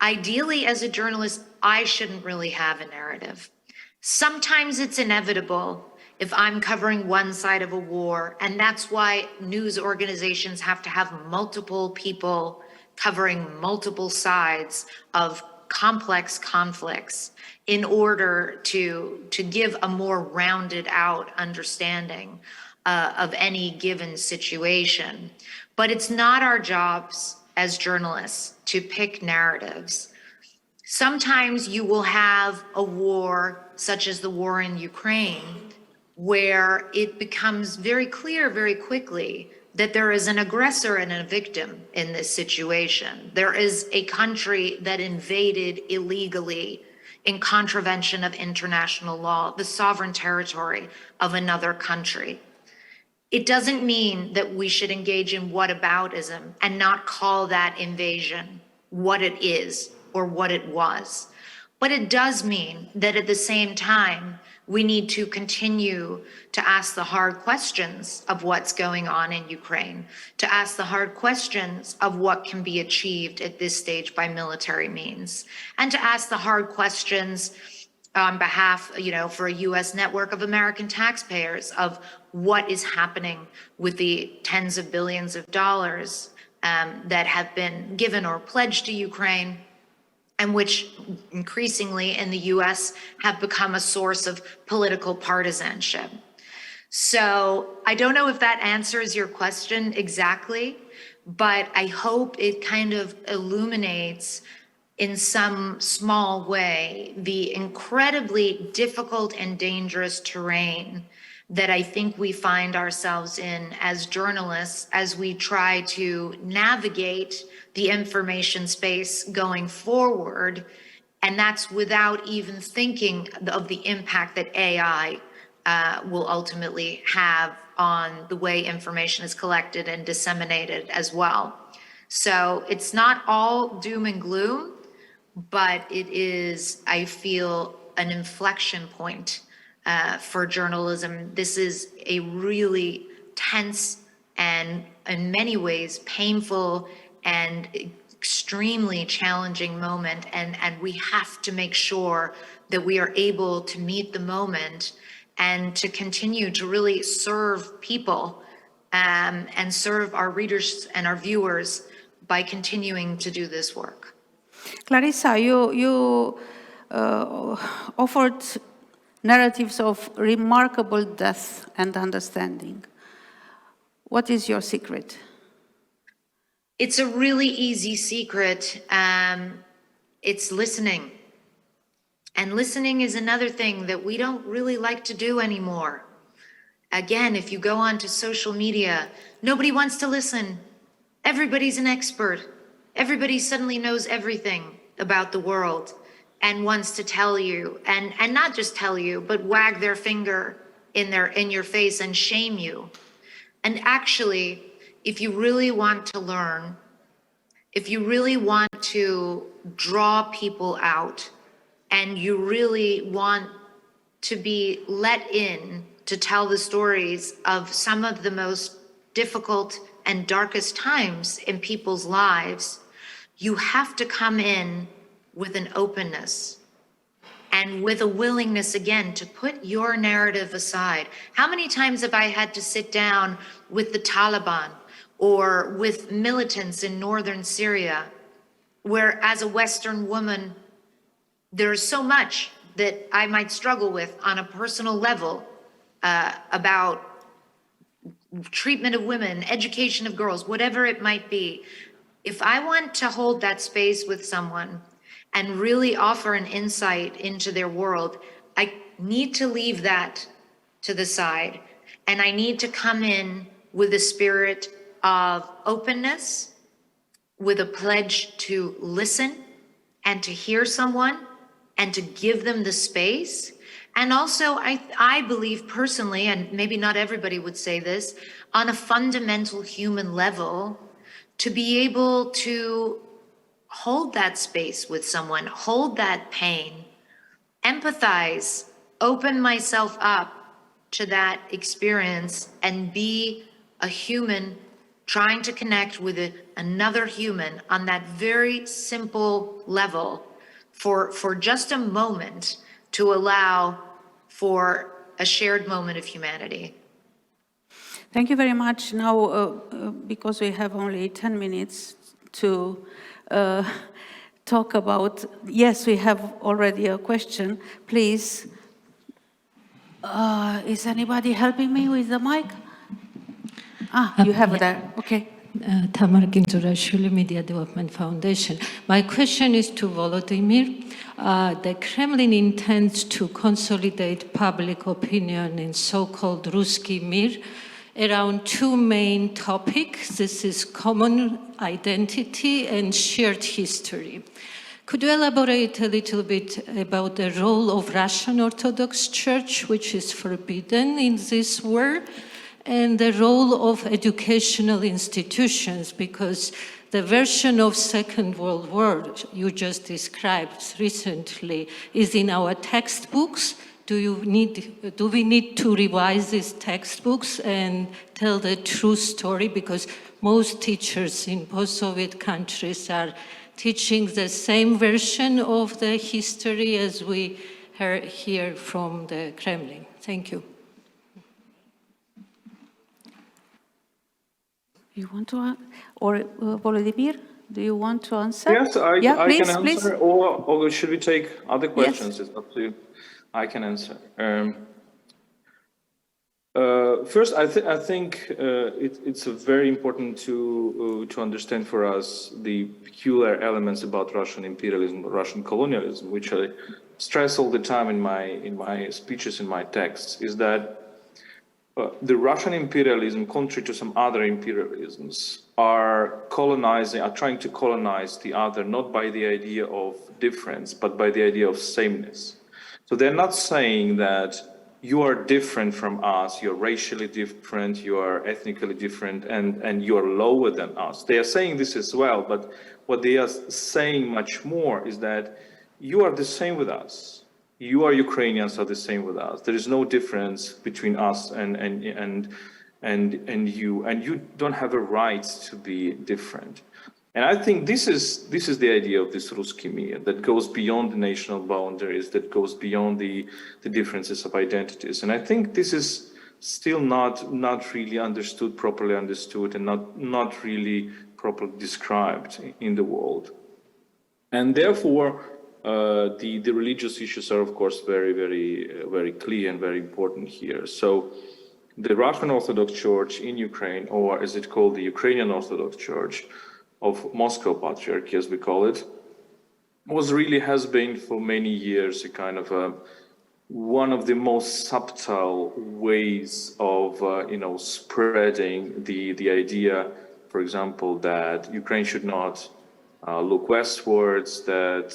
ideally as a journalist, I shouldn't really have a narrative. Sometimes it's inevitable if I'm covering one side of a war, and that's why news organizations have to have multiple people covering multiple sides of complex conflicts in order to give a more rounded out understanding of any given situation. But it's not our jobs as journalists to pick narratives. Sometimes you will have a war, such as the war in Ukraine, where it becomes very clear very quickly that there is an aggressor and a victim in this situation. There is a country that invaded illegally in contravention of international law, the sovereign territory of another country. It doesn't mean that we should engage in whataboutism and not call that invasion what it is or what it was. But it does mean that at the same time, we need to continue to ask the hard questions of what's going on in Ukraine, to ask the hard questions of what can be achieved at this stage by military means, and to ask the hard questions on behalf, for a US network of American taxpayers of what is happening with the tens of billions of dollars that have been given or pledged to Ukraine, and which increasingly in the US have become a source of political partisanship. So I don't know if that answers your question exactly, but I hope it kind of illuminates in some small way the incredibly difficult and dangerous terrain that I think we find ourselves in as journalists as we try to navigate the information space going forward. And that's without even thinking of the impact that AI will ultimately have on the way information is collected and disseminated as well. So it's not all doom and gloom, but it is, I feel, an inflection point for journalism. This is a really tense and in many ways painful and extremely challenging moment. And we have to make sure that we are able to meet the moment and to continue to really serve people and serve our readers and our viewers by continuing to do this work. Clarissa, you offered narratives of remarkable depth and understanding. What is your secret? It's a really easy secret. It's listening. And listening is another thing that we don't really like to do anymore. Again, if you go onto social media, nobody wants to listen. Everybody's an expert. Everybody suddenly knows everything about the world and wants to tell you, and not just tell you, but wag their finger in your face and shame you. And actually, if you really want to learn, if you really want to draw people out, and you really want to be let in to tell the stories of some of the most difficult and darkest times in people's lives, you have to come in with an openness and with a willingness, again, to put your narrative aside. How many times have I had to sit down with the Taliban or with militants in northern Syria, where as a Western woman, there's so much that I might struggle with on a personal level about treatment of women, education of girls, whatever it might be. If I want to hold that space with someone and really offer an insight into their world, I need to leave that to the side. And I need to come in with a spirit of openness, with a pledge to listen and to hear someone and to give them the space. And also, I believe personally, and maybe not everybody would say this, on a fundamental human level, to be able to hold that space with someone, hold that pain, empathize, open myself up to that experience, and be a human trying to connect with another human on that very simple level for just a moment, to allow for a shared moment of humanity. Thank you very much. Now, because we have only 10 minutes to talk about, yes, we have already a question. Please, is anybody helping me with the mic? You have it there, okay. Tamar Ginturashvili, Media Development Foundation. My question is to Volodymyr. The Kremlin intends to consolidate public opinion in so-called Ruski Mir around two main topics. This is common identity and shared history. Could you elaborate a little bit about the role of Russian Orthodox Church, which is forbidden in this war, and the role of educational institutions, because the version of Second World War you just described recently is in our textbooks. Do we need to revise these textbooks and tell the true story? Because most teachers in post-Soviet countries are teaching the same version of the history as we hear from the Kremlin. Thank you. You want to, or Volodymyr, do you want to answer? Yes, I please, can answer, please. or should we take other questions? It's up to you. I can answer. First, I think it's very important to understand for us the peculiar elements about Russian imperialism, Russian colonialism, which I stress all the time in my speeches, in my texts, is that the Russian imperialism, contrary to some other imperialisms, are trying to colonize the other, not by the idea of difference, but by the idea of sameness. So they're not saying that you are different from us, you're racially different, you are ethnically different, and you are lower than us. They are saying this as well, but what they are saying much more is that you are the same with us. You are Ukrainians are the same with us. There is no difference between us and you, and you don't have a right to be different. And I think this is the idea of this Ruski Mir that goes beyond the national boundaries, that goes beyond the differences of identities. And I think this is still not really properly understood, and not really properly described in the world. And therefore, the religious issues are, of course, very, very, very clear and very important here. So the Russian Orthodox Church in Ukraine, or as it's called, the Ukrainian Orthodox Church of Moscow Patriarchy, as we call it, has been for many years a kind of one of the most subtle ways of spreading the idea, for example, that Ukraine should not look westwards, that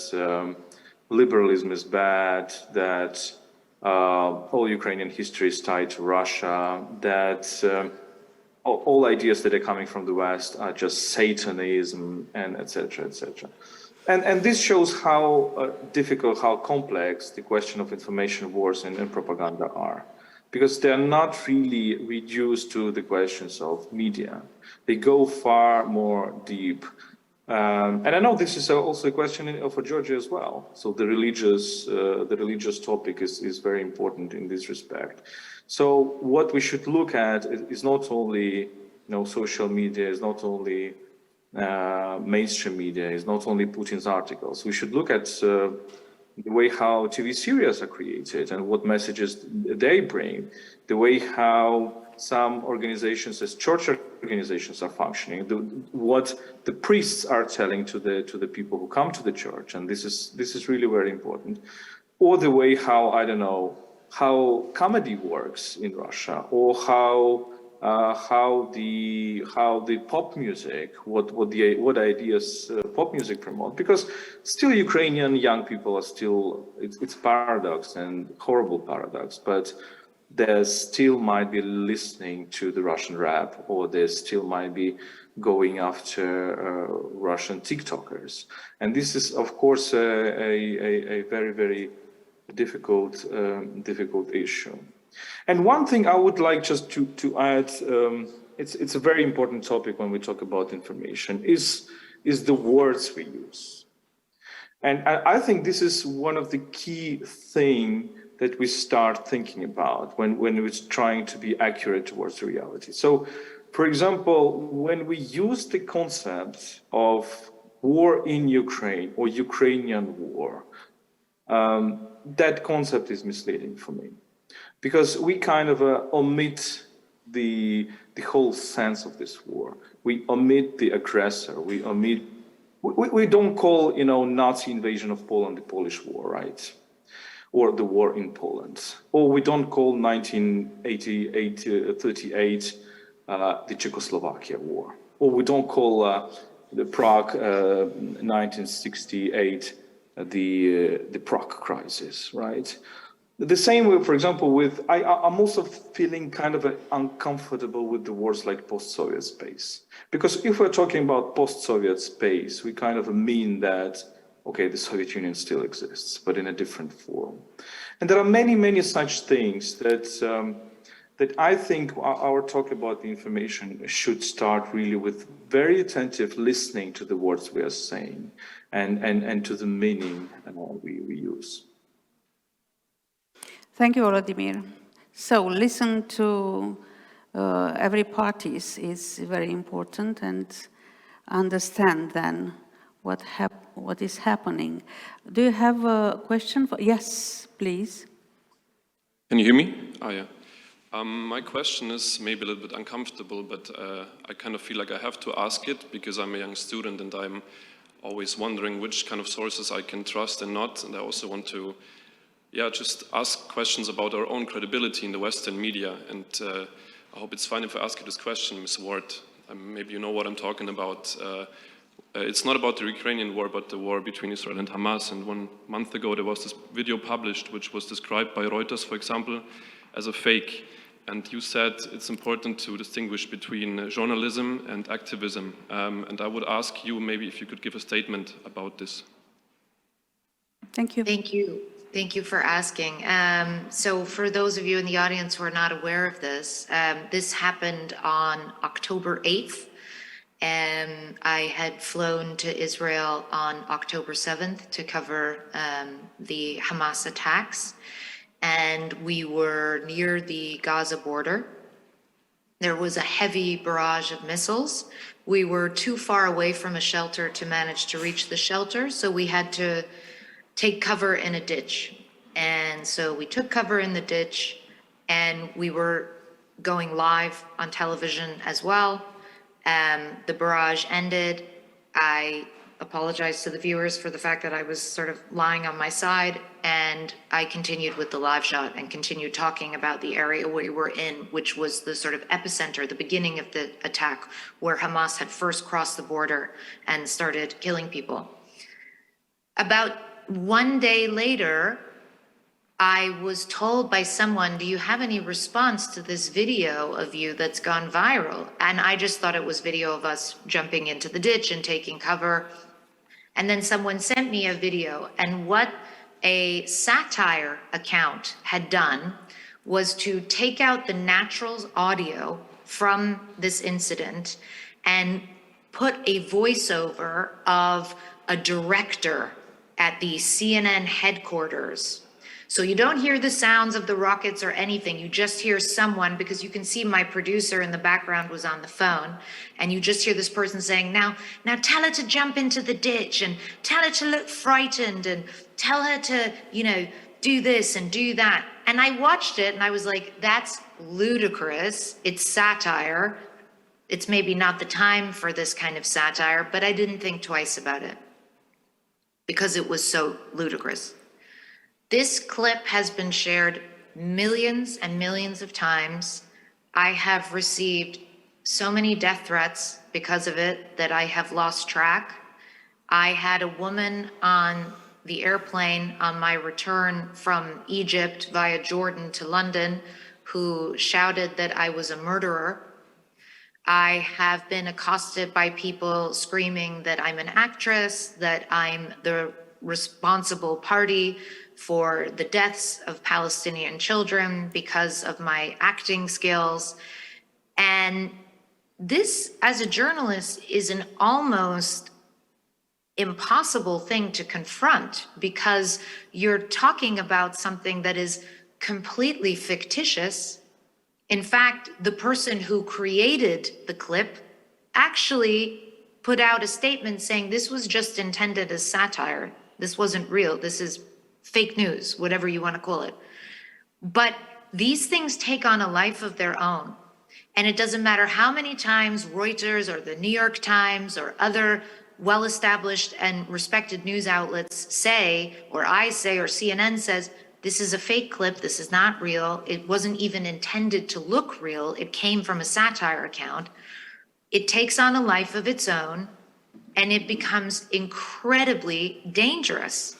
liberalism is bad, that all Ukrainian history is tied to Russia, that all ideas that are coming from the West are just Satanism, and etc., etc. And this shows how difficult, how complex the question of information wars and propaganda are, because they're not really reduced to the questions of media. They go far more deep. And I know this is also a question for Georgia as well. So the religious topic is very important in this respect. So what we should look at is not only social media, is not only mainstream media, is not only Putin's articles. We should look at the way how TV series are created and what messages they bring, the way how some organizations, as church organizations, are functioning, what the priests are telling to the people who come to the church, and this is really very important. Or the way how, I don't know, how comedy works in Russia, or how the pop music, what ideas pop music promote, because still Ukrainian young people are still, it's paradox and horrible paradox, but they still might be listening to the Russian rap, or they still might be going after Russian TikTokers. And this is, of course, a very, very difficult issue. And one thing I would like just to add, it's a very important topic when we talk about information, is the words we use. And I think this is one of the key things that we start thinking about when we're trying to be accurate towards reality. So, for example, when we use the concept of war in Ukraine or Ukrainian war, that concept is misleading for me, because we kind of omit the whole sense of this war. We omit the aggressor. We omit. We don't call, Nazi invasion of Poland the Polish War, right? Or the war in Poland. Or we don't call 1938 the Czechoslovakia War. Or we don't call the Prague 1968 the Prague crisis, right? The same way, for example, I'm also feeling kind of uncomfortable with the words like post-Soviet space. Because if we're talking about post-Soviet space, we kind of mean that, okay, the Soviet Union still exists, but in a different form. And there are many, many such things that I think our talk about the information should start really with very attentive listening to the words we are saying and to the meaning we use. Thank you, Volodymyr. So listen to every party is very important, and understand then what is happening. Do you have a question? Yes, please. Can you hear me? Oh, yeah. My question is maybe a little bit uncomfortable, but I kind of feel like I have to ask it because I'm a young student and I'm always wondering which kind of sources I can trust and not. And I also want to just ask questions about our own credibility in the Western media. And I hope it's fine if I ask you this question, Ms. Ward. Maybe you know what I'm talking about. It's not about the Ukrainian war, but the war between Israel and Hamas. And 1 month ago, there was this video published, which was described by Reuters, for example, as a fake. And you said it's important to distinguish between journalism and activism. And I would ask you maybe if you could give a statement about this. Thank you. Thank you. Thank you for asking. So for those of you in the audience who are not aware of this, this happened on October 8th. And I had flown to Israel on October 7th to cover the Hamas attacks. And we were near the Gaza border. There was a heavy barrage of missiles. We were too far away from a shelter to manage to reach the shelter, so we had to take cover in a ditch. And so we took cover in the ditch, and we were going live on television as well. The barrage ended. I apologize to the viewers for the fact that I was sort of lying on my side, and I continued with the live shot and continued talking about the area we were in, which was the sort of epicenter, the beginning of the attack, where Hamas had first crossed the border and started killing people. About 1 day later, I was told by someone, do you have any response to this video of you that's gone viral? And I just thought it was video of us jumping into the ditch and taking cover. And then someone sent me a video, and what a satire account had done was to take out the natural audio from this incident and put a voiceover of a director at the CNN headquarters. So you don't hear the sounds of the rockets or anything. You just hear someone, because you can see my producer in the background was on the phone, and you just hear this person saying, now tell her to jump into the ditch, and tell her to look frightened, and tell her to, do this and do that. And I watched it and I was like, that's ludicrous. It's satire. It's maybe not the time for this kind of satire, but I didn't think twice about it because it was so ludicrous. This clip has been shared millions and millions of times. I have received so many death threats because of it that I have lost track. I had a woman on the airplane on my return from Egypt via Jordan to London who shouted that I was a murderer. I have been accosted by people screaming that I'm an actress, that I'm the responsible party for the deaths of Palestinian children because of my acting skills. And this, as a journalist, is an almost impossible thing to confront because you're talking about something that is completely fictitious. In fact, the person who created the clip actually put out a statement saying this was just intended as satire. This wasn't real. This is fake news, whatever you want to call it. But these things take on a life of their own. And it doesn't matter how many times Reuters or the New York Times or other well-established and respected news outlets say, or I say, or CNN says, this is a fake clip, this is not real, it wasn't even intended to look real, it came from a satire account. It takes on a life of its own, and it becomes incredibly dangerous.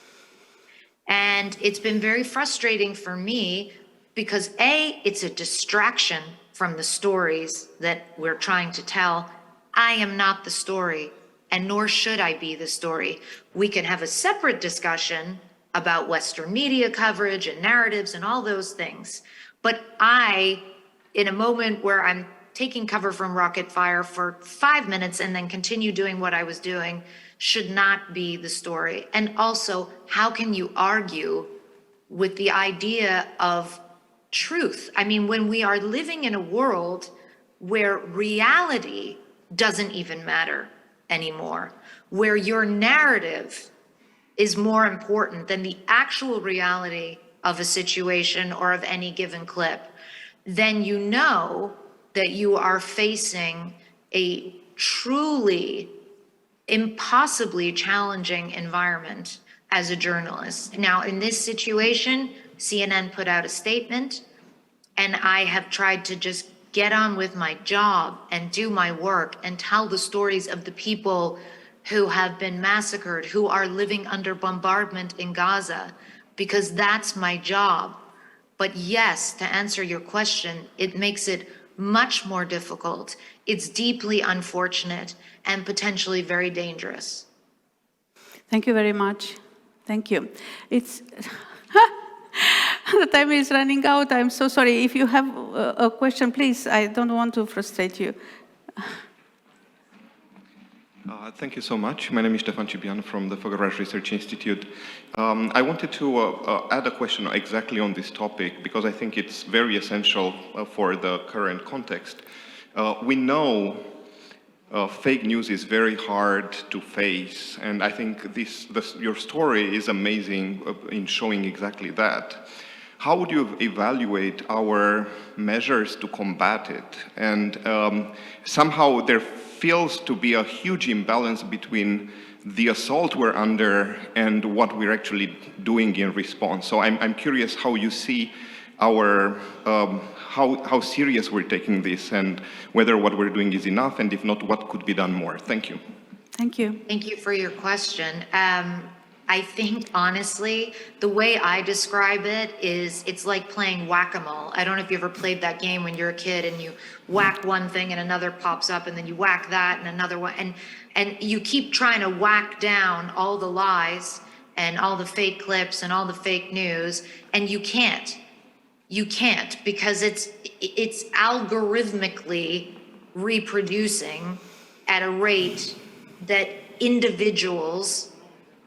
And it's been very frustrating for me because A, it's a distraction from the stories that we're trying to tell. I am not the story, and nor should I be the story. We can have a separate discussion about Western media coverage and narratives and all those things. But I, in a moment where I'm taking cover from Rocket Fire for 5 minutes and then continue doing what I was doing, should not be the story. And also, how can you argue with the idea of truth? I mean, when we are living in a world where reality doesn't even matter anymore, where your narrative is more important than the actual reality of a situation or of any given clip, then you know that you are facing a truly impossibly challenging environment as a journalist. Now, in this situation, CNN put out a statement, and I have tried to just get on with my job and do my work and tell the stories of the people who have been massacred, who are living under bombardment in Gaza, because that's my job. But yes, to answer your question, it makes it much more difficult. It's deeply unfortunate and potentially very dangerous. Thank you very much. Thank you. It's the time is running out. I'm so sorry. If you have a question, please. I don't want to frustrate you. Thank you so much. My name is Stefan Cibian from the Fogaraj Research Institute. I wanted to add a question exactly on this topic because I think it's very essential for the current context. We know fake news is very hard to face, and I think your story is amazing in showing exactly that. How would you evaluate our measures to combat it? And somehow there feels to be a huge imbalance between the assault we're under and what we're actually doing in response. So I'm curious how you see our, how serious we're taking this and whether what we're doing is enough, and if not, what could be done more. Thank you. Thank you. Thank you for your question. I think, honestly, the way I describe it is it's like playing whack-a-mole. I don't know if you ever played that game when you're a kid and you whack one thing and another pops up and then you whack that and another one. And you keep trying to whack down all the lies and all the fake clips and all the fake news, and you can't. You can't, because it's algorithmically reproducing at a rate that individuals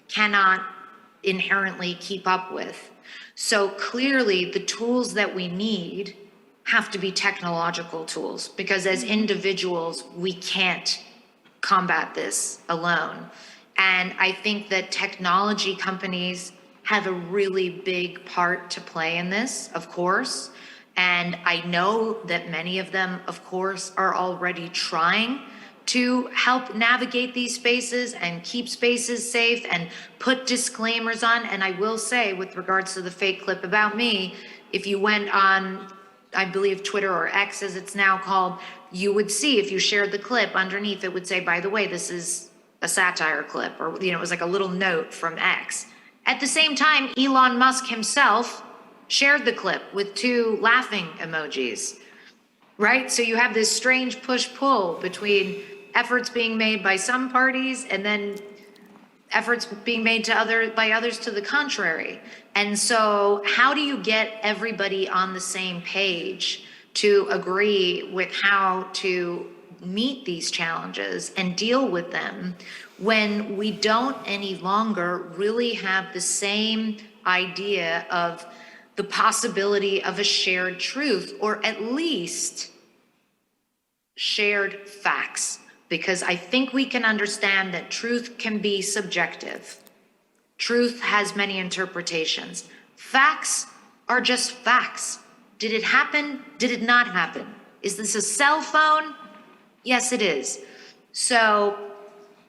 cannot inherently keep up with. So clearly the tools that we need have to be technological tools, because as individuals, we can't combat this alone. And I think that technology companies have a really big part to play in this, of course. And I know that many of them, of course, are already trying to help navigate these spaces and keep spaces safe and put disclaimers on. And I will say, with regards to the fake clip about me, if you went on, I believe, Twitter or X as it's now called, you would see, if you shared the clip, underneath it would say, by the way, this is a satire clip, or it was like a little note from X. At the same time, Elon Musk himself shared the clip with 2 laughing emojis, right? So you have this strange push-pull between efforts being made by some parties and then efforts being made by others to the contrary. And so how do you get everybody on the same page to agree with how to meet these challenges and deal with them when we don't any longer really have the same idea of the possibility of a shared truth, or at least shared facts? Because I think we can understand that truth can be subjective. Truth has many interpretations. Facts are just facts. Did it happen? Did it not happen? Is this a cell phone? Yes, it is. So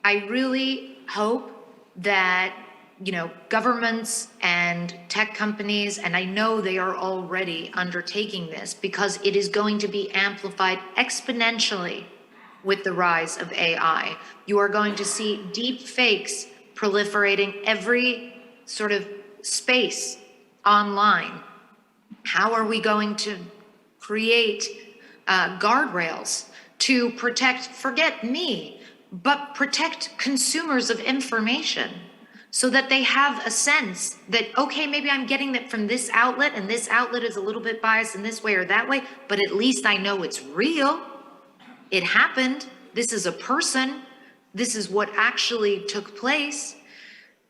I really hope that, governments and tech companies, and I know they are already undertaking this because it is going to be amplified exponentially with the rise of AI. You are going to see deep fakes proliferating every sort of space online. How are we going to create guardrails to protect, forget me, but protect consumers of information so that they have a sense that, okay, maybe I'm getting it from this outlet and this outlet is a little bit biased in this way or that way, but at least I know it's real. It happened. This is a person. This is what actually took place.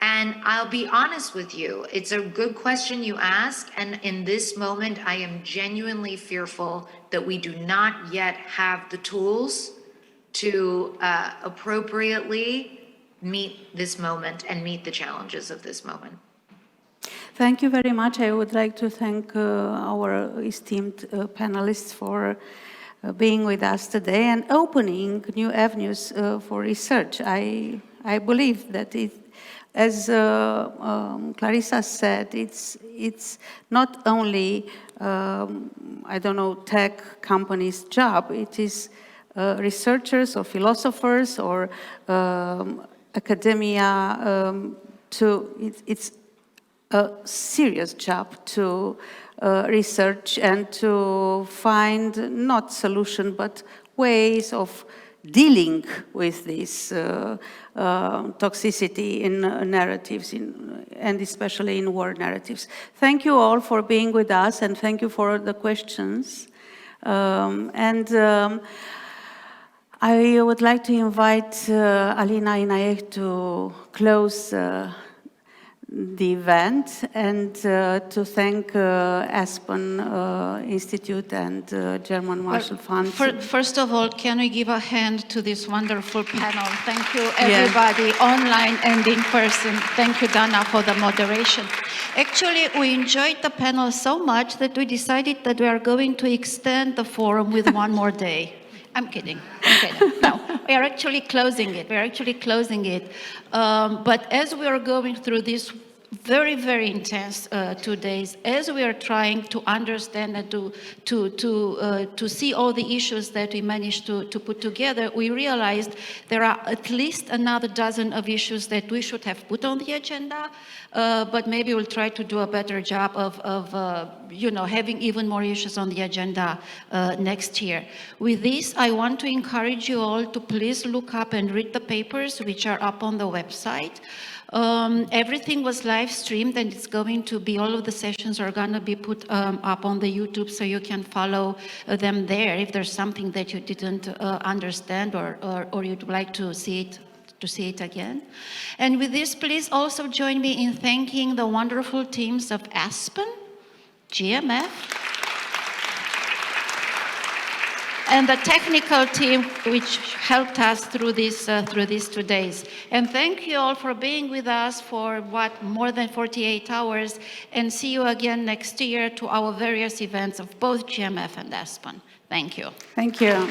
And I'll be honest with you, it's a good question you ask. And in this moment, I am genuinely fearful that we do not yet have the tools to appropriately meet this moment and meet the challenges of this moment. Thank you very much. I would like to thank our esteemed panelists for being with us today and opening new avenues for research. I believe that as Clarissa said, it's not only, tech companies' job, it is researchers or philosophers or academia it's a serious job to research and to find not solution but ways of dealing with this toxicity in narratives and especially in war narratives. Thank you all for being with us and thank you for the questions. I would like to invite Alina Inaech to close the event and to thank Aspen Institute and German Marshall Fund. First of all, can we give a hand to this wonderful panel? Thank you, everybody, online and in person. Thank you, Dana, for the moderation. Actually, we enjoyed the panel so much that we decided that we are going to extend the forum with one more day. I'm kidding. No, we are actually closing it. But as we are going through this very, very intense 2 days, as we are trying to understand and to see all the issues that we managed to put together, we realized there are at least another dozen of issues that we should have put on the agenda, but maybe we'll try to do a better job of having even more issues on the agenda next year. With this, I want to encourage you all to please look up and read the papers which are up on the website. Everything was live streamed and it's going to be, all of the sessions are going to be put up on the YouTube so you can follow them there if there's something that you didn't understand or you'd like to see it again. And with this, please also join me in thanking the wonderful teams of Aspen, GMF, and the technical team which helped us through these 2 days. And thank you all for being with us for more than 48 hours, and see you again next year to our various events of both GMF and Aspen. Thank you. Thank you.